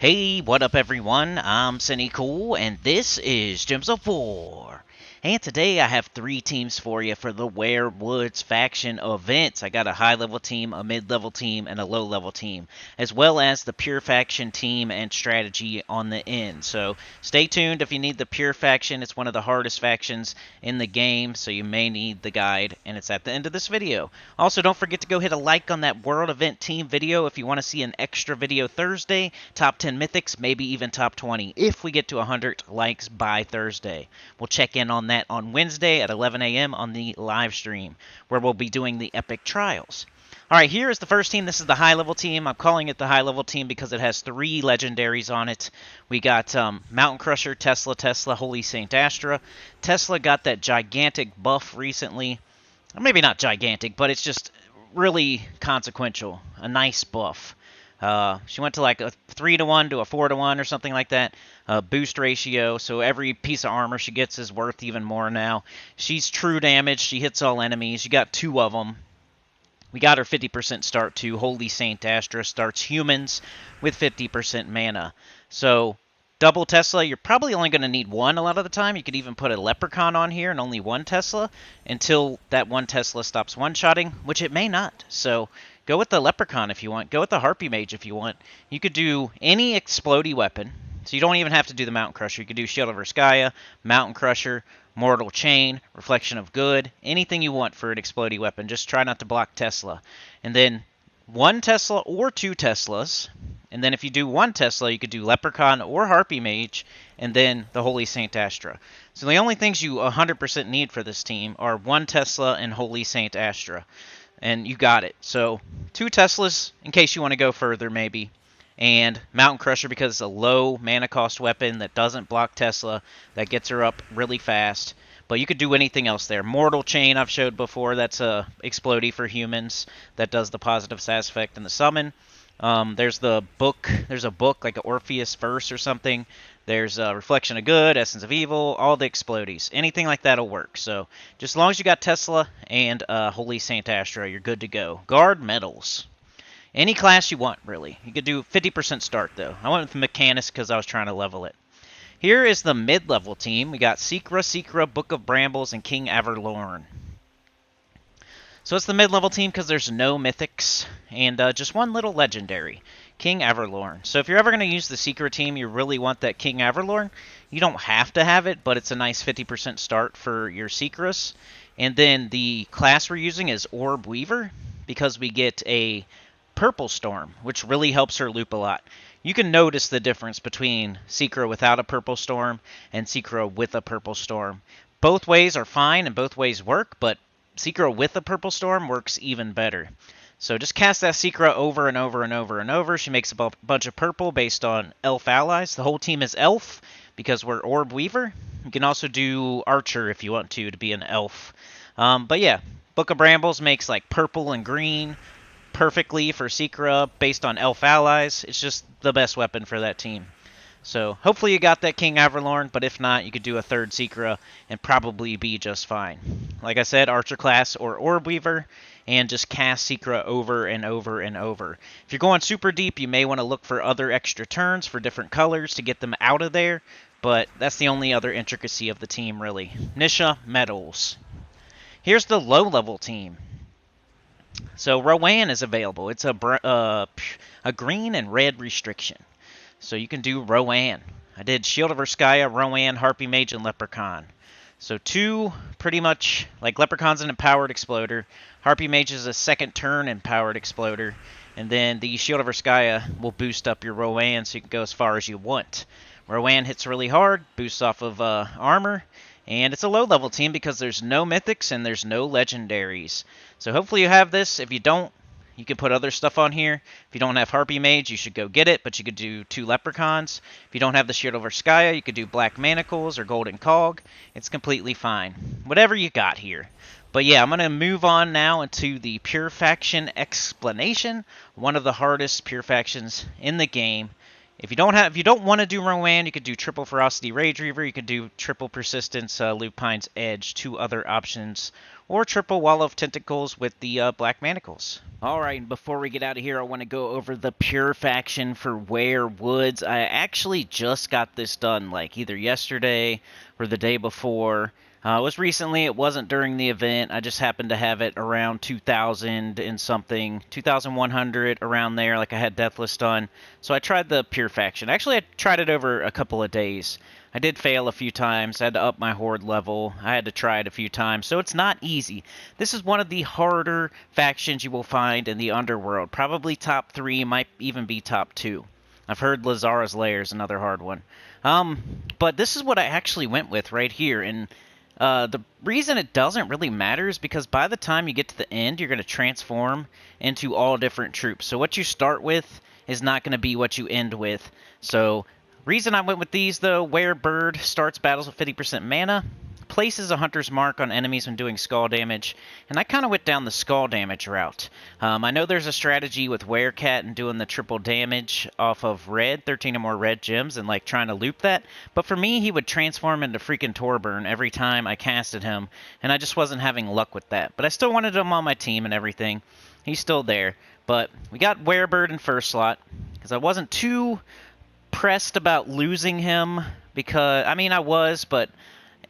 Hey, what up everyone? I'm Sinnycool, and this is Gems of War. And today I have three teams for you for the Werewoods faction events. I got a high-level team, a mid-level team, and a low-level team, as well as the pure faction team and strategy on the end. So stay tuned if you need the pure faction. It's one of the hardest factions in the game, so you may need the guide, and it's at the end of this video. Also, don't forget to go hit a like on that World Event Team video if you want to see an extra video Thursday, top 10 mythics, maybe even top 20, if we get to 100 likes by Thursday. We'll check in on that on Wednesday at 11 a.m. on the live stream, where we'll be doing the epic trials. Alright, here is the first team. This is the high-level team. I'm calling it the high-level team because it has three legendaries on it. We got Mountain Crusher, Tesla, Holy Saint Astra. Tesla got that gigantic buff recently. Or maybe not gigantic, but it's just really consequential. A nice buff. She went to like a 3-to-1 to a 4-to-1 or something like that. Boost ratio, so every piece of armor she gets is worth even more now. She's true damage. She hits all enemies. You got two of them. We got her 50% start too. Holy Saint Astra starts humans with 50% mana. So double Tesla, you're probably only going to need one a lot of the time. You could even put a Leprechaun on here and only one Tesla until that one Tesla stops one-shotting, which it may not. So go with the Leprechaun if you want. Go with the Harpy Mage if you want. You could do any explodey weapon. So you don't even have to do the Mountain Crusher. You could do Shield of Erskaya, Mountain Crusher, Mortal Chain, Reflection of Good, anything you want for an explodey weapon. Just try not to block Tesla. And then one Tesla or two Teslas. And then if you do one Tesla, you could do Leprechaun or Harpy Mage, and then the Holy Saint Astra. So the only things you 100% need for this team are one Tesla and Holy Saint Astra. And you got it. So two Teslas in case you want to go further maybe. And Mountain Crusher because it's a low mana cost weapon that doesn't block Tesla, that gets her up really fast. But you could do anything else there. Mortal Chain I've showed before. That's a explodey for humans that does the positive sass effect in the summon. There's the book. There's a book like an Orpheus verse or something. There's Reflection of Good, Essence of Evil, all the explodies. Anything like that will work. So just as long as you got Tesla and Holy Saint Astra, you're good to go. Guard medals. Any class you want, really. You could do 50% start, though. I went with Mechanist because I was trying to level it. Here is the mid-level team. We got Secra, Book of Brambles, and King Averlorn. So it's the mid-level team because there's no mythics and just one little legendary, King Averlorn. So if you're ever going to use the Secret team, you really want that King Averlorn. You don't have to have it, but it's a nice 50% start for your Secrets. And then the class we're using is Orb Weaver because we get a Purple Storm, which really helps her loop a lot. You can notice the difference between Secra without a Purple Storm and Secra with a Purple Storm. Both ways are fine and both ways work, but Secra with a Purple Storm works even better. So just cast that Secra over and over and over and over. She makes a bunch of purple based on elf allies. The whole team is elf because we're Orb Weaver. You can also do Archer if you want to be an elf. But yeah, Book of Brambles makes like purple and green perfectly for Secra based on elf allies. It's just the best weapon for that team. So hopefully you got that King Averlorn, but if not, you could do a third Secra and probably be just fine. Like I said, Archer class or Orb Weaver, and just cast Secra over and over and over. If you're going super deep, you may want to look for other extra turns for different colors to get them out of there, but that's the only other intricacy of the team, really. Nisha Medals. Here's the low-level team. So Rowan is available. It's a green and red restriction. So you can do Rowan. I did Shield of Erskaya, Rowan, Harpy Mage, and Leprechaun. So two pretty much, like Leprechaun's an empowered exploder. Harpy Mage is a second turn empowered exploder. And then the Shield of Erskaya will boost up your Rowan so you can go as far as you want. Rowan hits really hard, boosts off of armor. And it's a low-level team because there's no mythics and there's no legendaries. So hopefully you have this. If you don't, you can put other stuff on here. If you don't have Harpy Mage, you should go get it, but you could do two Leprechauns. If you don't have the Shield of Erskaya, you could do Black Manacles or Golden Cog. It's completely fine. Whatever you got here. But yeah, I'm going to move on now into the Pure Faction explanation. One of the hardest Pure Factions in the game. If you don't want to do Rowan, you could do triple Ferocity Rage Reaver. You could do triple Persistence Lupine's Edge, two other options, or triple Wall of Tentacles with the Black Manacles. Alright, before we get out of here, I want to go over the pure faction for Werewoods. I actually just got this done, like either yesterday or the day before. It was recently, it wasn't during the event. I just happened to have it around 2,000 and something, 2,100 around there, like I had Deathless done. So I tried the pure faction. Actually, I tried it over a couple of days. I did fail a few times. I had to up my horde level. I had to try it a few times, so it's not easy. This is one of the harder factions you will find in the underworld. Probably top 3, might even be top 2. I've heard Lazara's Lair is another hard one. But this is what I actually went with right here, and the reason it doesn't really matter is because by the time you get to the end, you're going to transform into all different troops. So what you start with is not going to be what you end with. So reason I went with these, though, Werebird starts battles with 50% mana, places a Hunter's Mark on enemies when doing skull damage, and I kind of went down the skull damage route. I know there's a strategy with Werecat and doing the triple damage off of red, 13 or more red gems, and like trying to loop that, but for me, he would transform into freaking Torburn every time I casted him, and I just wasn't having luck with that. But I still wanted him on my team and everything. He's still there, but we got Werebird in first slot, because I wasn't too pressed about losing him, because, I mean, I was, but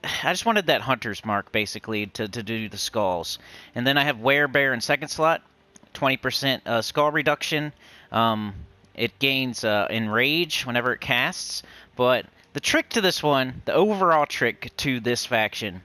I just wanted that Hunter's Mark, basically, to do the skulls. And then I have Werebear in second slot, 20% skull reduction. It gains Enrage whenever it casts. But the trick to this one, the overall trick to this faction,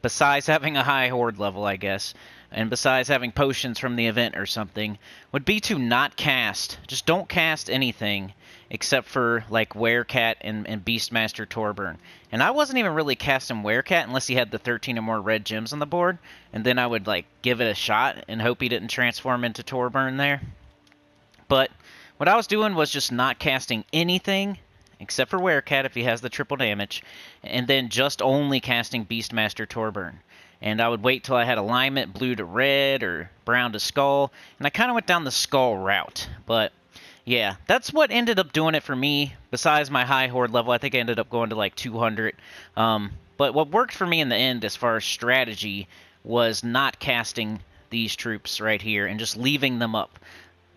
besides having a high horde level, I guess, and besides having potions from the event or something, would be to not cast. Just don't cast anything except for, like, Werecat and Beastmaster Torburn. And I wasn't even really casting Werecat unless he had the 13 or more red gems on the board, and then I would, like, give it a shot and hope he didn't transform into Torburn there. But what I was doing was just not casting anything except for Werecat if he has the triple damage, and then just only casting Beastmaster Torburn. And I would wait till I had alignment, blue to red or brown to skull, and I kind of went down the skull route. But yeah, that's what ended up doing it for me. Besides my high horde level, I think I ended up going to like 200. But what worked for me in the end as far as strategy was not casting these troops right here and just leaving them up.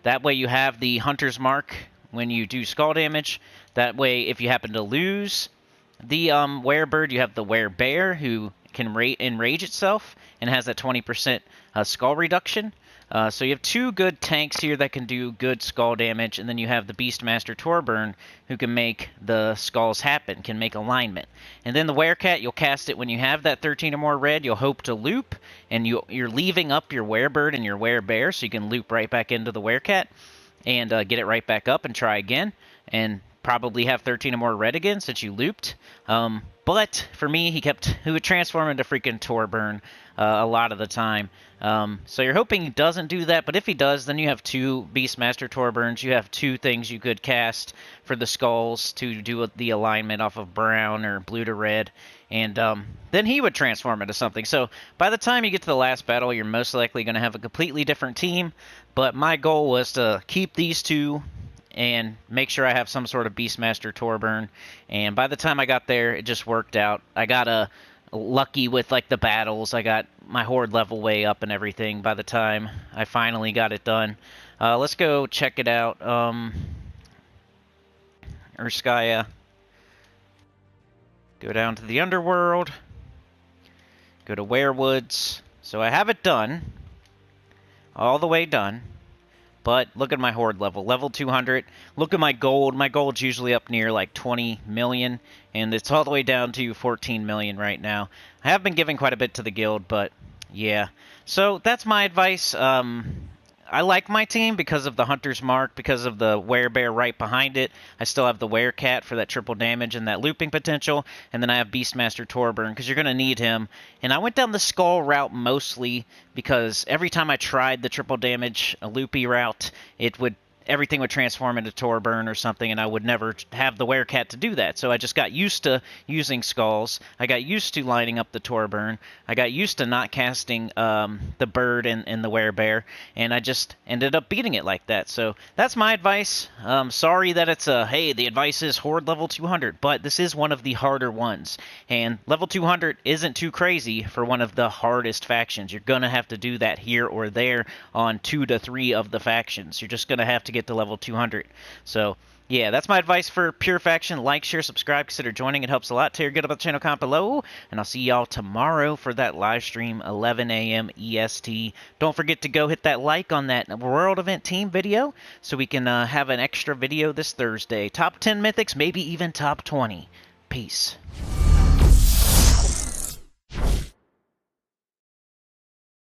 That way you have the Hunter's Mark when you do skull damage. That way, if you happen to lose the Werebird, you have the Werebear, who can enrage itself and has that 20% skull reduction. So you have two good tanks here that can do good skull damage, and then you have the Beastmaster Torburn, who can make the skulls happen, can make alignment. And then the Werecat, you'll cast it when you have that 13 or more red, you'll hope to loop, and you're leaving up your Werebird and your Werebear, so you can loop right back into the Werecat, and get it right back up and try again, and probably have 13 or more red again since you looped. But for me, he would transform into freaking Torburn a lot of the time. So you're hoping he doesn't do that, but if he does, then you have two Beastmaster Torburns. You have two things you could cast for the skulls to do the alignment off of brown or blue to red, and then he would transform into something. So by the time you get to the last battle, you're most likely going to have a completely different team, but my goal was to keep these two and make sure I have some sort of Beastmaster Torburn. And by the time I got there, it just worked out. I got lucky with like the battles. I got my horde level way up and everything by the time I finally got it done. Let's go check it out. Urskaya. Go down to the underworld. Go to Werewoods. So I have it done. All the way done. But look at my horde level. Level 200. Look at my gold. My gold's usually up near like 20 million. And it's all the way down to 14 million right now. I have been giving quite a bit to the guild, but yeah. So that's my advice. I like my team because of the Hunter's Mark, because of the Werebear right behind it. I still have the Werecat for that triple damage and that looping potential. And then I have Beastmaster Torburn because you're going to need him. And I went down the skull route mostly because every time I tried the triple damage, a loopy route, it would everything would transform into Torburn or something, and I would never have the Werecat to do that. So I just got used to using skulls. I got used to lining up the Torburn. I got used to not casting the bird and the Werebear, and I just ended up beating it like that. So that's my advice. Sorry that it's hey, the advice is Horde level 200, but this is one of the harder ones, and level 200 isn't too crazy for one of the hardest factions. You're gonna have to do that here or there on 2 to 3 of the factions. You're just gonna have to get to level 200. So yeah, that's my advice for pure faction. Like, share, subscribe, consider joining. It helps a lot. Tell your good about the channel, comment below, and I'll see y'all tomorrow for that live stream, 11 a.m. EST. Don't forget to go hit that like on that World Event Team video so we can have an extra video this Thursday. Top 10 Mythics, maybe even top 20. Peace.